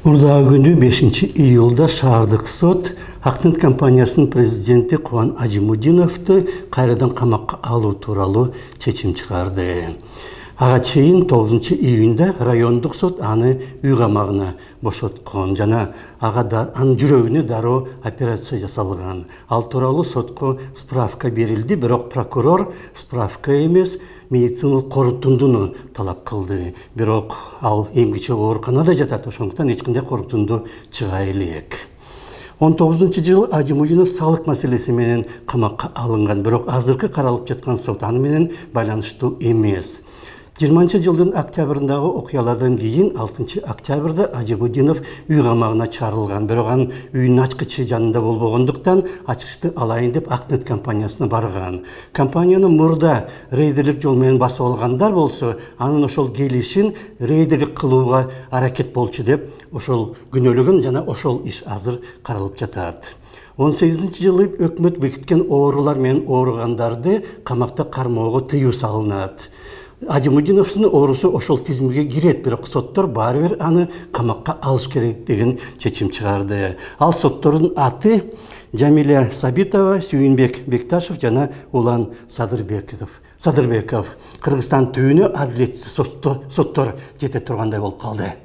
Мурдагы күнү 5-июлда шаардык сот Акнет компаниясынын президенти Кубан Ажимудиновду кайрадан камакка алуу тууралуу чечим чыгарды. Ага чейин 9-июнда райондук сот аны үй камагына бошоткон жана анын жүрөгүнө дароо операция жасалган. Ал тууралуу сотко справка берилди, бирок прокурор справка эмес, медициналык корутундуну талап кылды. Бирок ал эмгиче ооруканада жатат, ошондуктан эч кандай корутунду чыга элек. 19-жылы Ажимудинов салык маселеси менен камакка алынган, бирок азыркы каралып жаткан сот аны менен байланыштуу эмес. 20-жылдын октябрындагы окуялардан кийин 6-октябрда Ажимудинов үй камагына чыгарылган, бирок анын үйүнүн ачкычы жанында болбогондуктан ачкычты алайын деп Акнет компаниясына барган. Компанияны мурда рейдерлик жол менен басып алгандар болсо, анын ошол келишин рейдерлик кылууга аракет болчу деп ошол күнөөлөгөн жана ошол иш азыр каралып жатат. 18-жылы өкмөт бекиткен оорулар менен ооругандарды камакта кармоого тыюу салынат. Ажимудиновдун оорусу ошол тизимге кирет, бирок соттор баары бир аны камакка алыш керек деген чечим чыгарды. Ал соттордун аты Жамиля Сабитова, Сүйүнбек Бекташев жана Улан Садырбеков. Кыргызстан түбүнө адилетсиз соттор жете тургандай болуп калды.